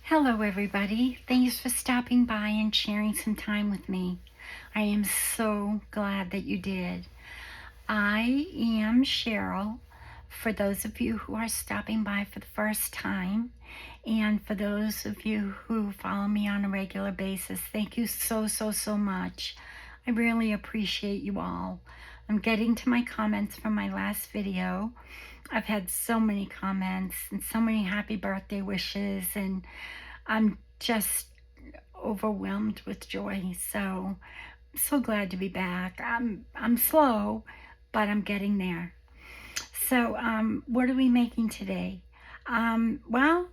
Hello, everybody. Thanks for stopping by and sharing some time with me. I am so glad that you did. I am Cheryl, for those of you who are stopping by for the first time, and for those of you who follow me on a regular basis, thank you so much. I really appreciate you all. I'm getting to my comments from my last video. I've had so many comments and so many happy birthday wishes, and I'm just overwhelmed with joy. So glad to be back. I'm slow, but I'm getting there. So what are we making today? Well,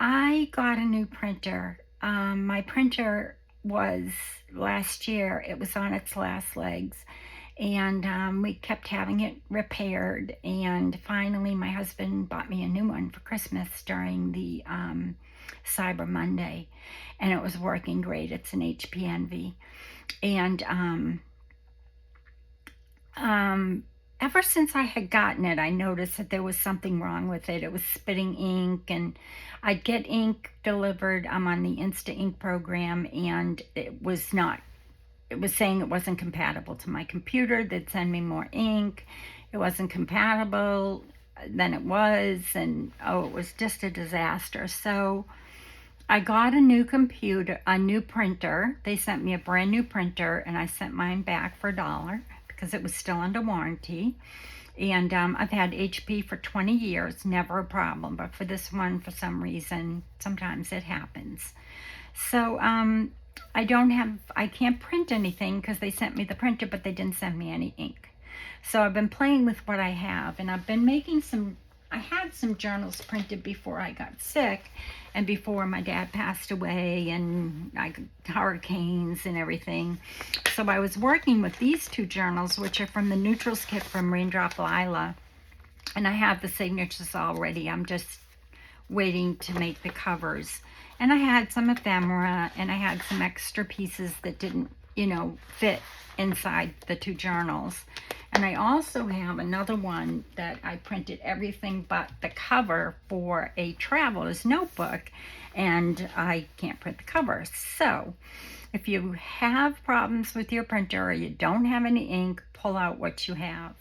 I got a new printer. My printer was last year, it was on its last legs, and we kept having it repaired, and finally my husband bought me a new one for Christmas during the Cyber Monday, and it was working great. It's an HP Envy, and ever since I had gotten it, I noticed that there was something wrong with it. It was spitting ink, and I'd get ink delivered. I'm on the Insta Ink program, and it was saying it wasn't compatible to my computer. They'd send me more ink. It wasn't compatible. Then it was, and it was just a disaster. So I got a new printer. They sent me a brand new printer, and I sent mine back for $1 because it was still under warranty. And I've had HP for 20 years, never a problem. But for this one, for some reason, sometimes it happens. So I can't print anything because they sent me the printer, but they didn't send me any ink. So I've been playing with what I have, and I've been making I had some journals printed before I got sick and before my dad passed away, and hurricanes and everything. So I was working with these two journals, which are from the Neutrals kit from Raindrop Lila, and I have the signatures already. I'm just waiting to make the covers. And I had some ephemera, and I had some extra pieces that didn't, fit inside the two journals. And I also have another one that I printed everything but the cover for a traveler's notebook, and I can't print the cover. So if you have problems with your printer or you don't have any ink, pull out what you have.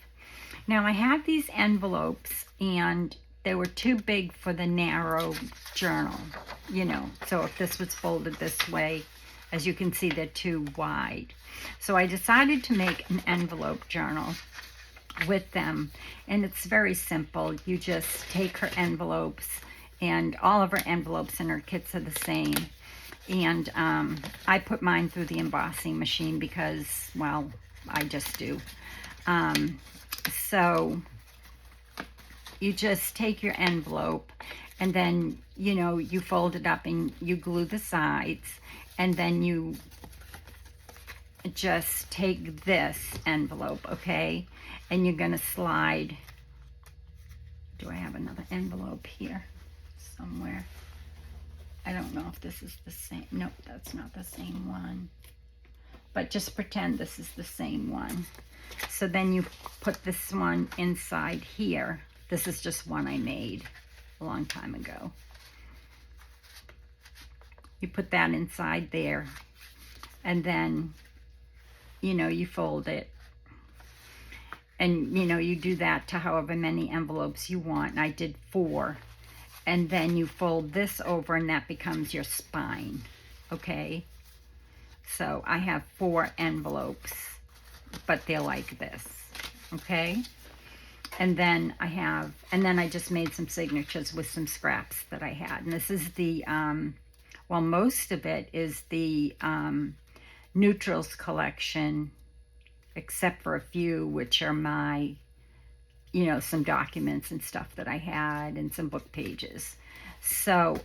Now I have these envelopes, and they were too big for the narrow journal, so if this was folded this way, as you can see, they're too wide. So I decided to make an envelope journal with them, and it's very simple. You just take her envelopes, and all of her envelopes in her kits are the same. And I put mine through the embossing machine because, well, I just do. So you just take your envelope, and then, you fold it up and you glue the sides, and then you just take this envelope, okay? And you're going to slide. Do I have another envelope here somewhere? I don't know if this is the same. Nope, that's not the same one. But just pretend this is the same one. So then you put this one inside here. This is just one I made a long time ago. You put that inside there, and then, you fold it. And, you do that to however many envelopes you want. And I did 4. And then you fold this over, and that becomes your spine, okay? So I have 4 envelopes, but they're like this, okay? And then I just made some signatures with some scraps that I had. And this is the, most of it is the Neutrals collection, except for a few, which are my, some documents and stuff that I had, and some book pages. So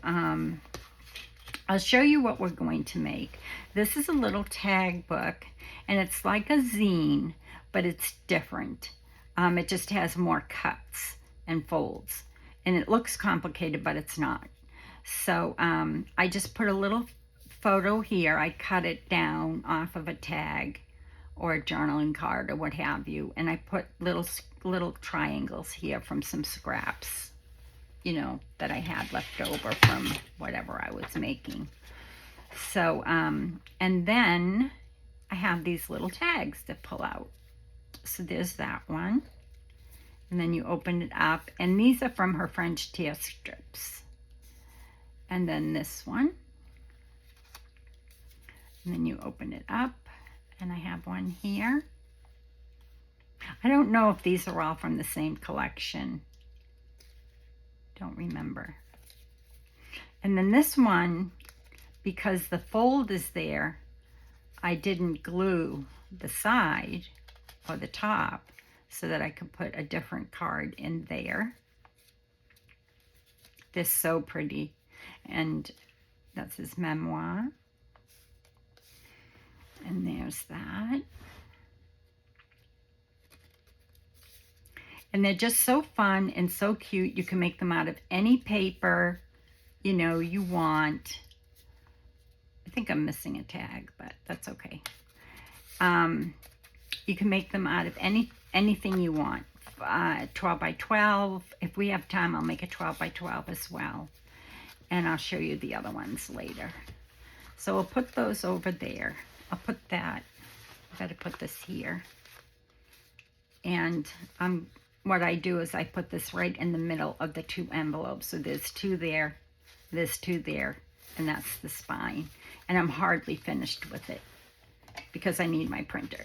I'll show you what we're going to make. This is a little tag book, and it's like a zine, but it's different. It just has more cuts and folds, and it looks complicated, but it's not. So I just put a little photo here. I cut it down off of a tag or a journaling card or what have you, and I put little triangles here from some scraps. you know, that I had left over from whatever I was making. So, and then I have these little tags that pull out. So there's that one. And then you open it up, and these are from her French tear strips. And then this one. And then you open it up, and I have one here. I don't know if these are all from the same collection. Don't remember. And then this one, because the fold is there, I didn't glue the side or the top so that I could put a different card in there. They're so pretty. And that's his memoir. And there's that. And they're just so fun and so cute. You can make them out of any paper, you know, you want. I think I'm missing a tag, but that's okay. You can make them out of anything you want. 12 by 12. If we have time, I'll make a 12 by 12 as well. And I'll show you the other ones later. So we'll put those over there. I'll put that. I better put this here. And what I do is I put this right in the middle of the two envelopes. So there's two there, there's two there, and that's the spine. And I'm hardly finished with it because I need my printer.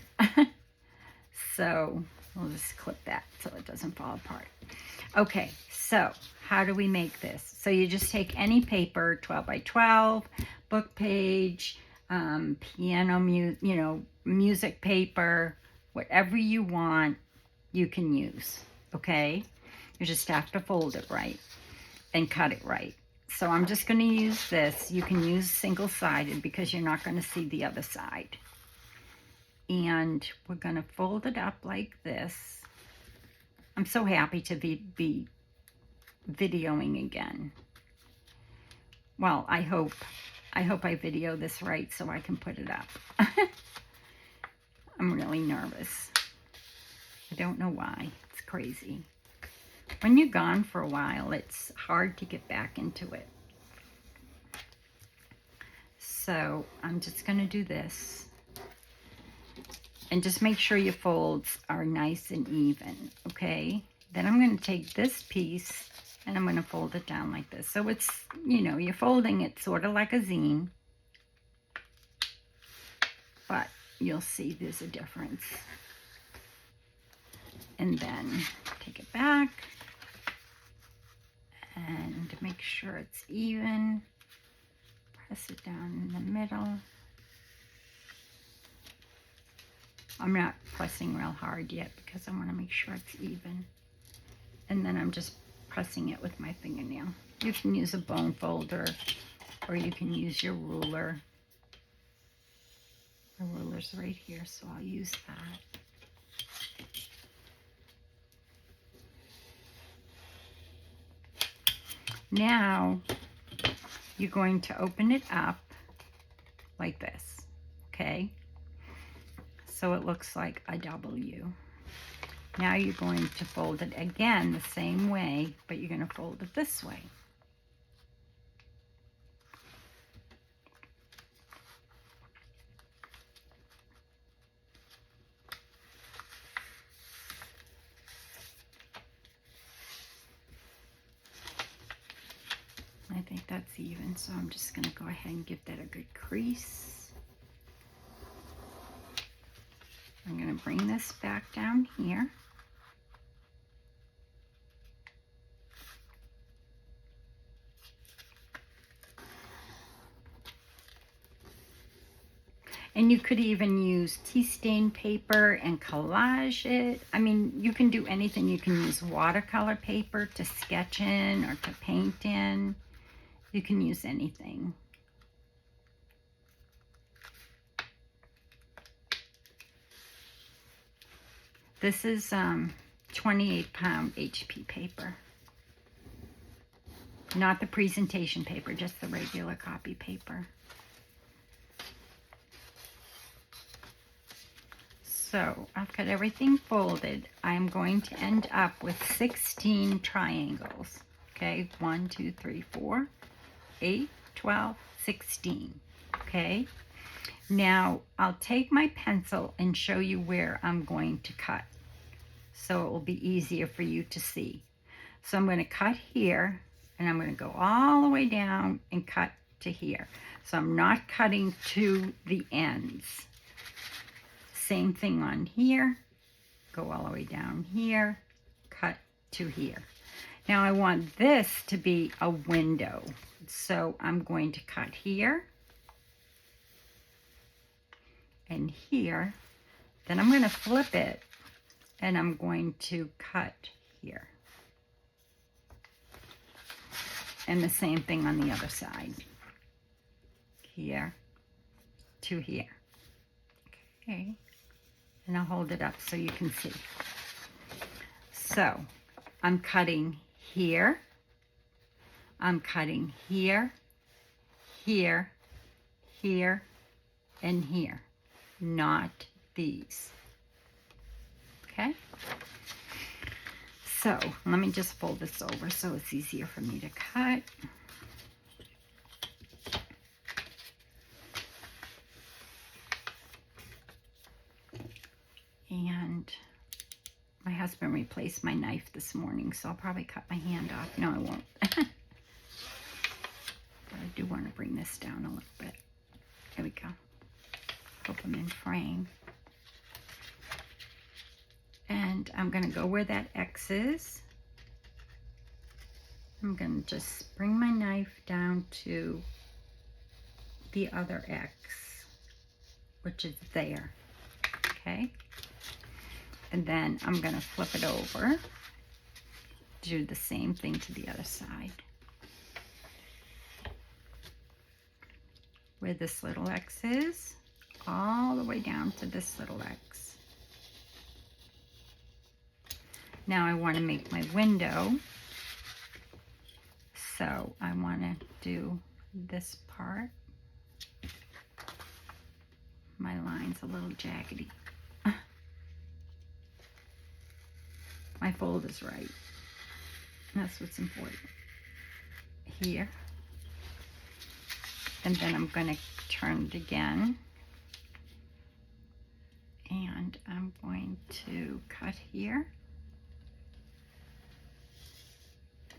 So we'll just clip that so it doesn't fall apart. Okay, so how do we make this? So you just take any paper, 12 by 12, book page, piano, music paper, whatever you want, you can use, okay? You just have to fold it right and cut it right. So I'm just going to use this. You can use single-sided because you're not going to see the other side. And we're going to fold it up like this. I'm so happy to be videoing again. Well, I hope I video this right so I can put it up. I'm really nervous. I don't know why. It's crazy. When you're gone for a while, it's hard to get back into it. So I'm just going to do this. And just make sure your folds are nice and even, okay? Then I'm going to take this piece and I'm going to fold it down like this. So it's, you know, you're folding it sort of like a zine. But you'll see there's a difference. And then take it back and make sure it's even. Press it down in the middle. I'm not pressing real hard yet because I want to make sure it's even. And then I'm just pressing it with my fingernail. You can use a bone folder or you can use your ruler. The ruler's right here, so I'll use that. Now, you're going to open it up like this, okay? So it looks like a W. Now you're going to fold it again the same way, but you're going to fold it this way. I think that's even, so I'm just going to go ahead and give that a good crease. I'm going to bring this back down here. And you could even use tea stain paper and collage it. I mean, you can do anything. You can use watercolor paper to sketch in or to paint in. You can use anything. This is 28-pound HP paper. Not the presentation paper, just the regular copy paper. So I've got everything folded. I'm going to end up with 16 triangles, Okay, 1, 2, 3, 4, 8, 12, 16. Okay, now I'll take my pencil and show you where I'm going to cut, so it will be easier for you to see. So I'm going to cut here, and I'm going to go all the way down and cut to here. So I'm not cutting to the ends. Same thing on here. Go all the way down here, cut to here. Now I want this to be a window. So I'm going to cut here and here. Then I'm going to flip it, and I'm going to cut here. And the same thing on the other side. Here to here. Okay. And I'll hold it up so you can see. So I'm cutting here. I'm cutting here, here, here, and here. Not these. Okay? So let me just fold this over so it's easier for me to cut. And my husband replaced my knife this morning, so I'll probably cut my hand off. No, I won't. But I do want to bring this down a little bit. There we go. Hope I'm in frame. And I'm going to go where that X is. I'm going to just bring my knife down to the other X, which is there. Okay? And then I'm going to flip it over, do the same thing to the other side. Where this little X is, all the way down to this little X. Now I want to make my window, so I want to do this part. My line's a little jaggedy. My fold is right. That's what's important. Here. And then I'm going to turn it again. And I'm going to cut here.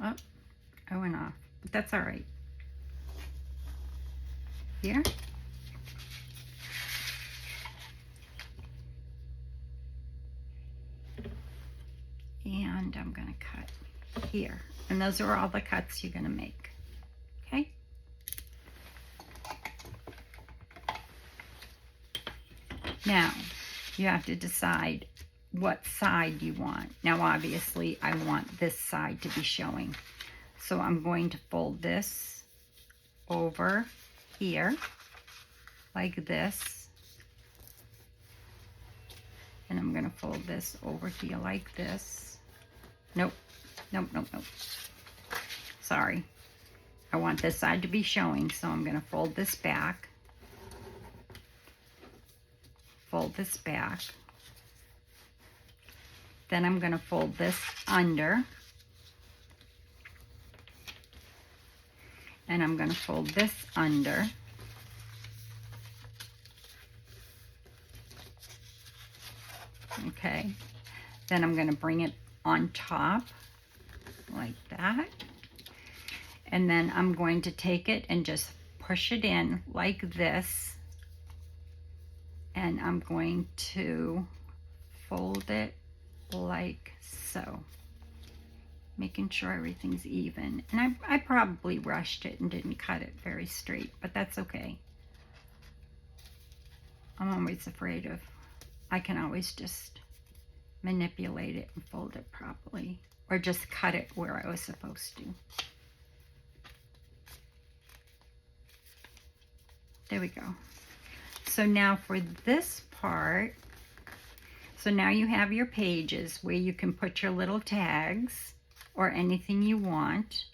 Oh, I went off, but that's all right. Here. And I'm going to cut here. And those are all the cuts you're going to make. Okay? Now, you have to decide what side you want. Now, obviously, I want this side to be showing. So I'm going to fold this over here like this. And I'm going to fold this over here like this. Nope, nope, nope, nope. Sorry. I want this side to be showing, so I'm going to fold this back. Fold this back. Then I'm going to fold this under. And I'm going to fold this under. Okay. Then I'm going to bring it on top like that. And then I'm going to take it and just push it in like this. And I'm going to fold it like so, making sure everything's even. And I probably rushed it and didn't cut it very straight, but that's okay. I'm always afraid of, I can always just manipulate it and fold it properly, or just cut it where I was supposed to. There we go. So now for this part, so now you have your pages where you can put your little tags or anything you want,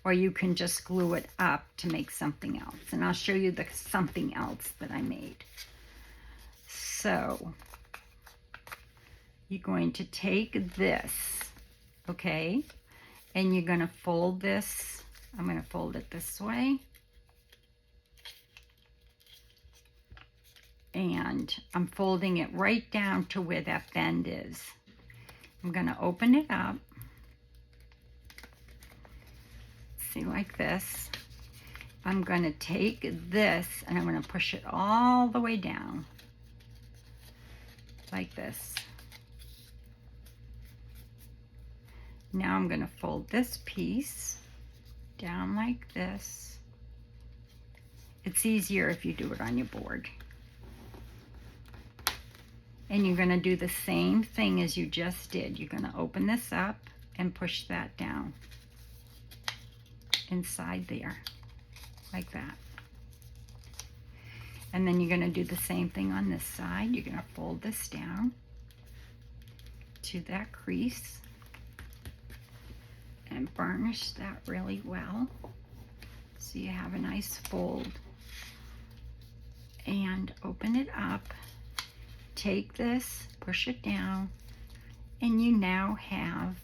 or you can just glue it up to make something else. And I'll show you the something else that I made. So you're going to take this, okay, And you're going to fold this. I'm going to fold it this way. And I'm folding it right down to where that bend is. I'm going to open it up. See, like this. I'm going to take this and I'm going to push it all the way down. Like this. Now I'm going to fold this piece down like this. It's easier if you do it on your board. And you're going to do the same thing as you just did. You're going to open this up and push that down inside there, like that. And then you're going to do the same thing on this side. You're going to fold this down to that crease and burnish that really well so you have a nice fold. And open it up. Take this, push it down, and you now have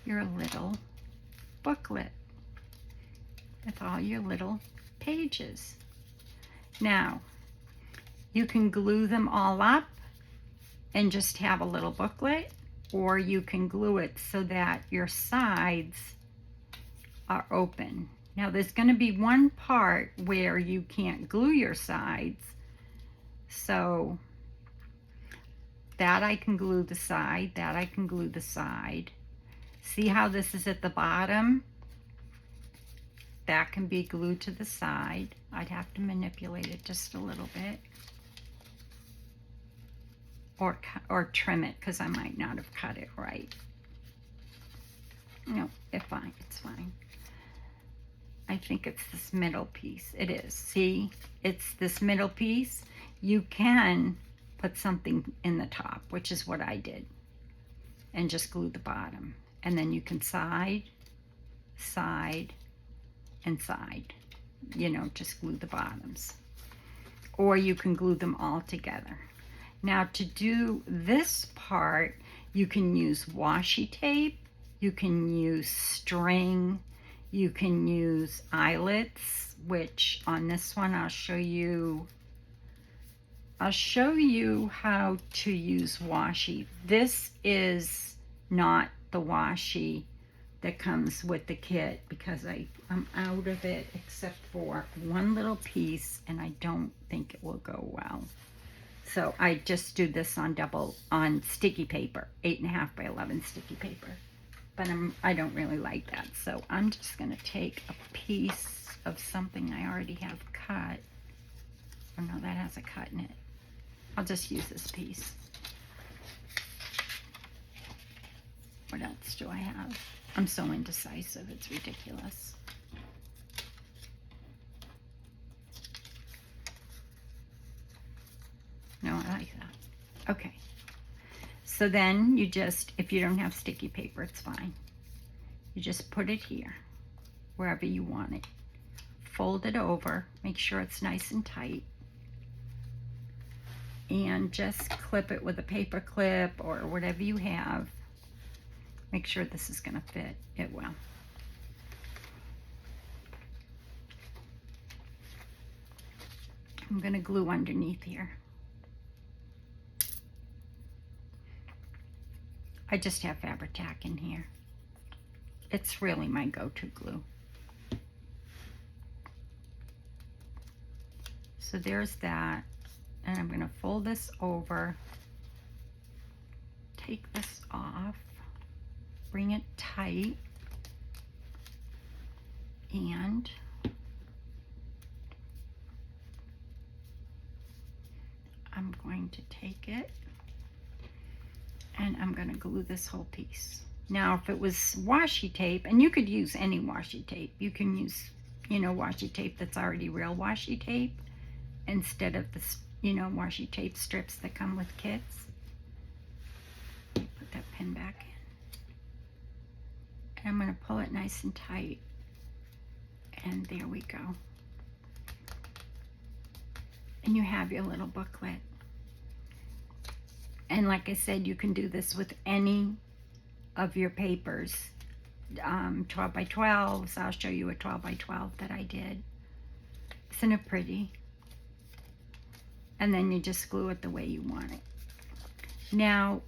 your little booklet with all your little pages. Now, you can glue them all up and just have a little booklet, or you can glue it so that your sides are open. Now, there's going to be one part where you can't glue your sides, so that I can glue the side, that I can glue the side. See how this is at the bottom? That can be glued to the side. I'd have to manipulate it just a little bit. Or trim it, because I might not have cut it right. No, it's fine. I think it's this middle piece. It is. See, it's this middle piece. You can put something in the top, which is what I did, and just glue the bottom. And then you can side, and side. You know, just glue the bottoms. Or you can glue them all together. Now, to do this part, you can use washi tape, you can use string, you can use eyelets, which on this one I'll show you how to use washi. This is not the washi that comes with the kit because I'm out of it except for one little piece, and I don't think it will go well. So I just do this on sticky paper, 8.5 by 11 sticky paper. But I don't really like that. So I'm just gonna take a piece of something I already have cut. Oh no, that has a cut in it. I'll just use this piece. What else do I have? I'm so indecisive, it's ridiculous. No, I like that. Okay. So then you just, if you don't have sticky paper, it's fine. You just put it here, wherever you want it. Fold it over, make sure it's nice and tight. And just clip it with a paper clip or whatever you have. Make sure this is gonna fit. It will. I'm gonna glue underneath here. I just have Fabri-Tac in here. It's really my go-to glue. So there's that. And I'm gonna fold this over, take this off, bring it tight, and I'm going to take it and I'm gonna glue this whole piece. Now, if it was washi tape, and you could use any washi tape, you can use, you know, washi tape that's already real washi tape instead of this, you know, washi tape strips that come with kits. Put that pin back in. And I'm gonna pull it nice and tight. And there we go. And you have your little booklet. And like I said, you can do this with any of your papers 12 by 12s. I'll show you a 12 by 12 that I did. Isn't it pretty? And then you just glue it the way you want it. Now,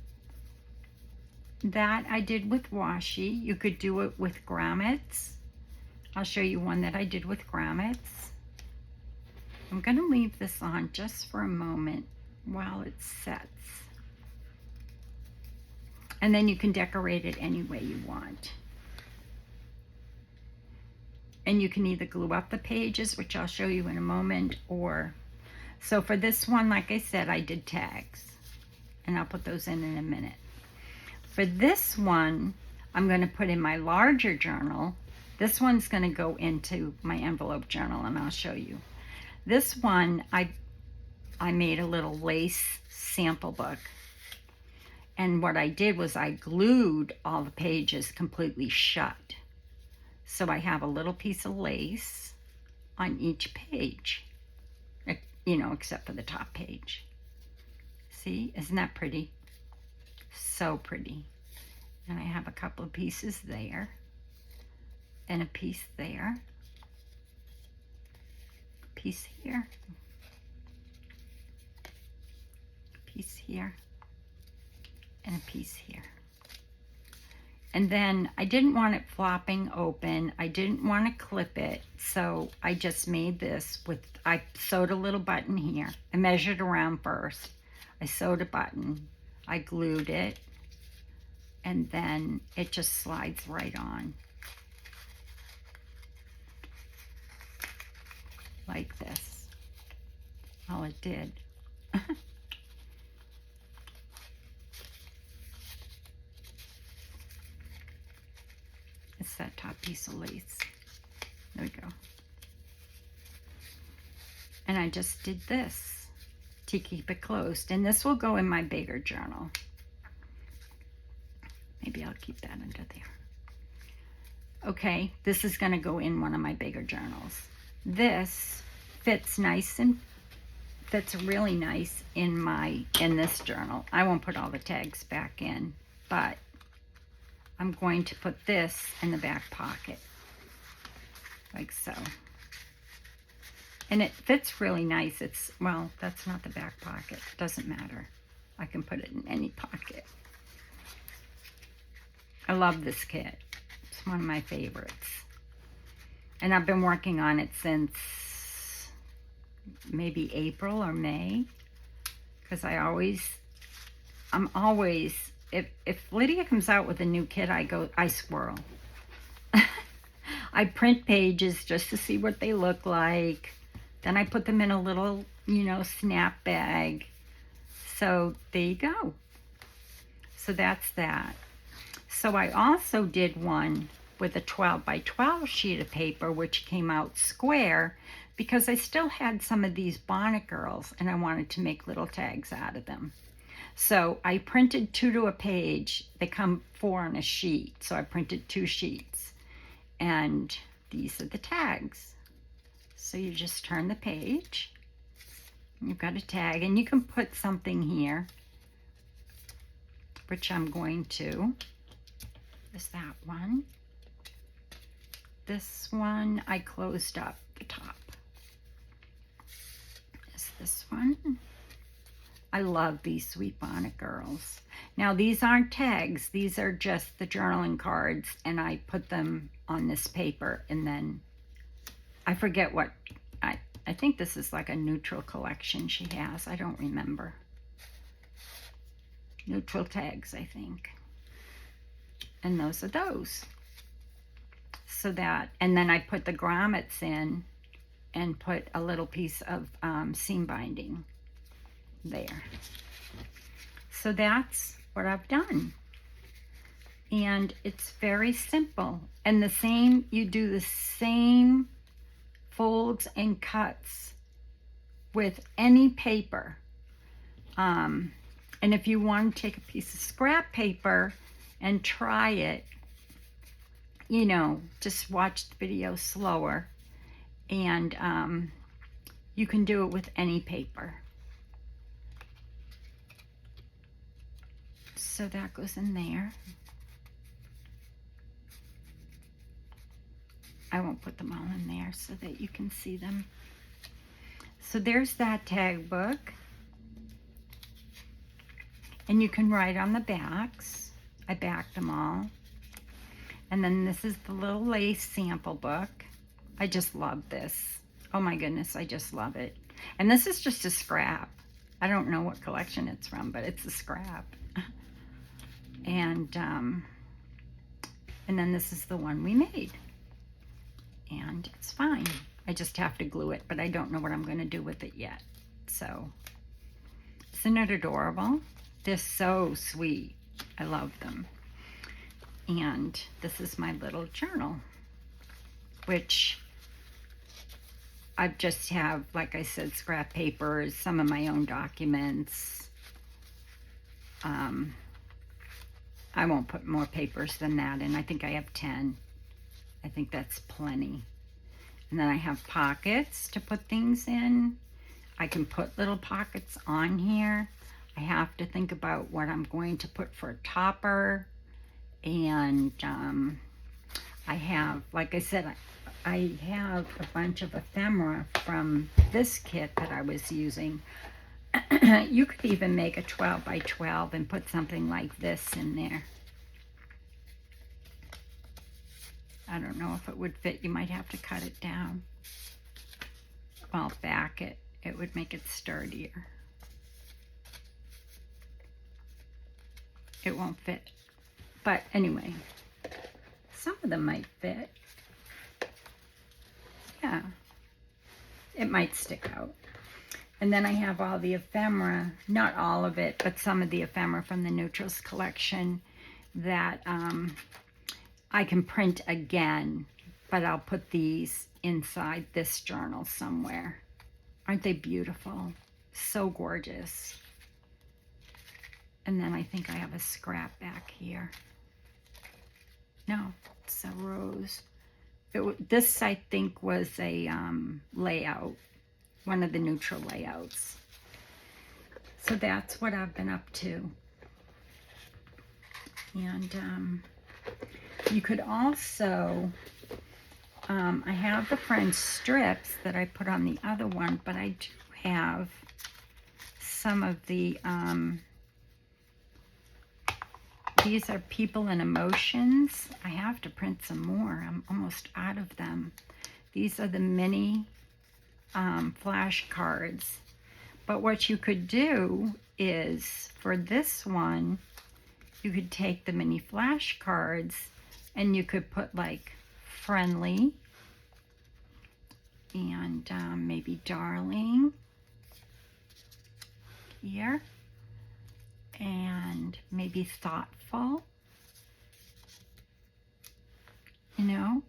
that I did with washi. You could do it with grommets. I'll show you one that I did with grommets. I'm going to leave this on just for a moment while it sets. And then you can decorate it any way you want. And you can either glue up the pages, which I'll show you in a moment, or... So for this one, like I said, I did tags. And I'll put those in a minute. For this one, I'm going to put in my larger journal. This one's going to go into my envelope journal, and I'll show you. This one, I made a little lace sample book. And what I did was I glued all the pages completely shut. So I have a little piece of lace on each page, you know, except for the top page. See, isn't that pretty? So pretty. And I have a couple of pieces there, and a piece there, a piece here, a piece here, and a piece here. And then I didn't want it flopping open. I didn't want to clip it, so I just made this with, I sewed a little button here. I measured around first. I sewed a button. I glued it, and then it just slides right on. Like this. All it did. It's that top piece of lace. There we go. And I just did this to keep it closed. And this will go in my bigger journal. Maybe I'll keep that under there. Okay, this is going to go in one of my bigger journals. This fits nice and fits really nice in this journal. I won't put all the tags back in, but I'm going to put this in the back pocket, like so. And it fits really nice. It's, well, that's not the back pocket. It doesn't matter. I can put it in any pocket. I love this kit. It's one of my favorites. And I've been working on it since maybe April or May. Because I'm always, if Lydia comes out with a new kit, I squirrel. I print pages just to see what they look like. Then I put them in a little, you know, snap bag. So there you go. So that's that. So I also did one with a 12 by 12 sheet of paper, which came out square, because I still had some of these bonnet girls and I wanted to make little tags out of them. So I printed 2 to a page. They come 4 on a sheet. So I printed 2 sheets. And these are the tags. So you just turn the page. You've got a tag. And you can put something here, which I'm going to. Is that one. This one, I closed up the top. Is this one. I love these sweet bonnet girls. Now these aren't tags, these are just the journaling cards, and I put them on this paper, and then I forget what, I think this is like a neutral collection she has, I don't remember. Neutral tags, I think. And those are those. So that, and then I put the grommets in and put a little piece of seam binding there. So that's what I've done. And it's very simple. And the same, you do the same folds and cuts with any paper. And if you want to take a piece of scrap paper and try it, you know, just watch the video slower. And you can do it with any paper. So that goes in there. I won't put them all in there so that you can see them. So there's that tag book. And you can write on the backs. I backed them all. And then this is the little lace sample book. I just love this. Oh my goodness, I just love it. And this is just a scrap. I don't know what collection it's from, but it's a scrap. And then this is the one we made. And it's fine. I just have to glue it, but I don't know what I'm going to do with it yet. So, isn't it adorable? They're so sweet. I love them. And this is my little journal, which I just have, like I said, scrap papers, some of my own documents. I won't put more papers than that in. I think I have 10. I think that's plenty. And then I have pockets to put things in. I can put little pockets on here. I have to think about what I'm going to put for a topper. And I have, like I said, I have a bunch of ephemera from this kit that I was using. You could even make a 12 by 12 and put something like this in there. I don't know if it would fit. You might have to cut it down. Well, back it. It would make it sturdier. It won't fit. But anyway, some of them might fit. Yeah. It might stick out. And then I have all the ephemera, not all of it, but some of the ephemera from the Neutrals collection that I can print again, but I'll put these inside this journal somewhere. Aren't they beautiful? So gorgeous. And then I think I have a scrap back here. No, it's a rose. This, I think, was a layout, one of the neutral layouts. So that's what I've been up to. And you could also, I have the French strips that I put on the other one, but I do have some of the, these are People and Emotions. I have to print some more. I'm almost out of them. These are the mini flashcards. But what you could do is, for this one, you could take the mini flashcards and you could put like friendly and maybe darling here, and maybe thoughtful, you know,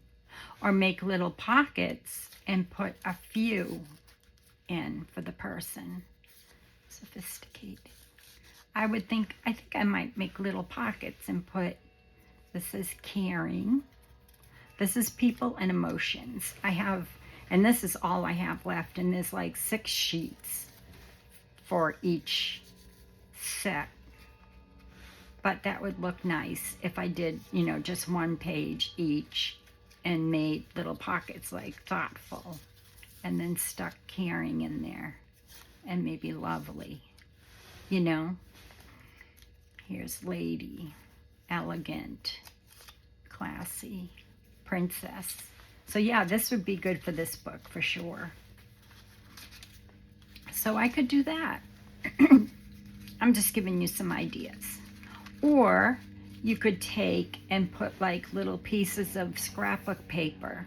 or make little pockets and put a few in for the person. Sophisticated. I think I might make little pockets and put, this is caring, this is People and Emotions. I have, and this is all I have left, and there's like 6 sheets for each set. But that would look nice if I did, you know, just 1 page each and made little pockets like thoughtful, and then stuck caring in there, and maybe lovely, you know. Here's lady, elegant, classy, princess. So yeah, this would be good for this book for sure. So I could do that. I'm just giving you some ideas. Or you could take and put like little pieces of scrapbook paper,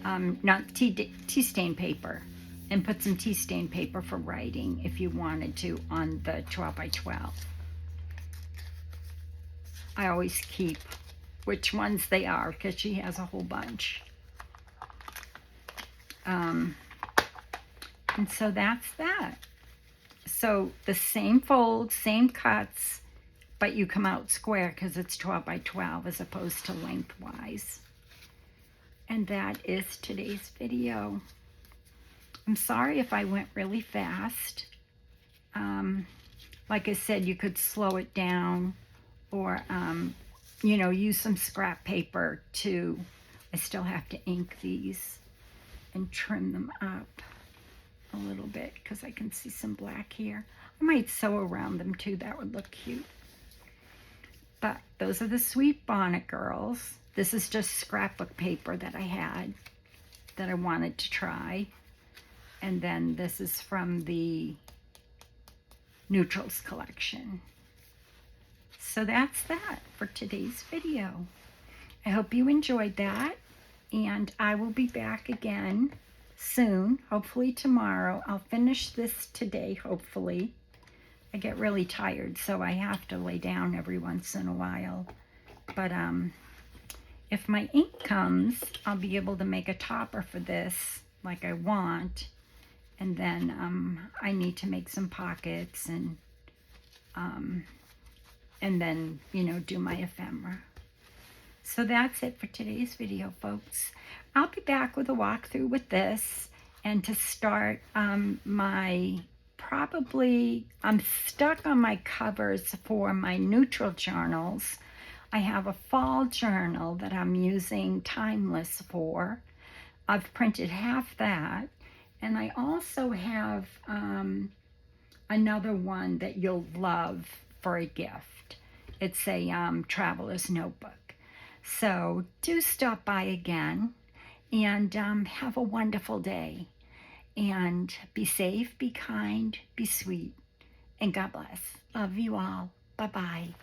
not tea stain paper, and put some tea stain paper for writing if you wanted to on the 12 by 12. I always keep which ones they are because she has a whole bunch. And so that's that. So the same fold, same cuts, but you come out square because it's 12 by 12 as opposed to lengthwise. And that is today's video. I'm sorry if I went really fast. Like I said, you could slow it down, or, you know, use some scrap paper to I still have to ink these and trim them up a little bit because I can see some black here. I might sew around them too. That would look cute. But those are the Sweet Bonnet girls. This is just scrapbook paper that I had that I wanted to try. And then this is from the Neutrals collection. So that's that for today's video. I hope you enjoyed that, and I will be back again soon, hopefully tomorrow. I'll finish this today, hopefully. I get really tired, so I have to lay down every once in a while. But if my ink comes, I'll be able to make a topper for this like I want. And then I need to make some pockets and then, you know, do my ephemera. So that's it for today's video, folks. I'll be back with a walkthrough with this, and to start I'm stuck on my covers for my neutral journals. I have a fall journal that I'm using Timeless for. I've printed half that, and I also have another one that you'll love for a gift. It's a traveler's notebook. So do stop by again, and have a wonderful day. And be safe, be kind, be sweet, and God bless. Love you all. Bye-bye.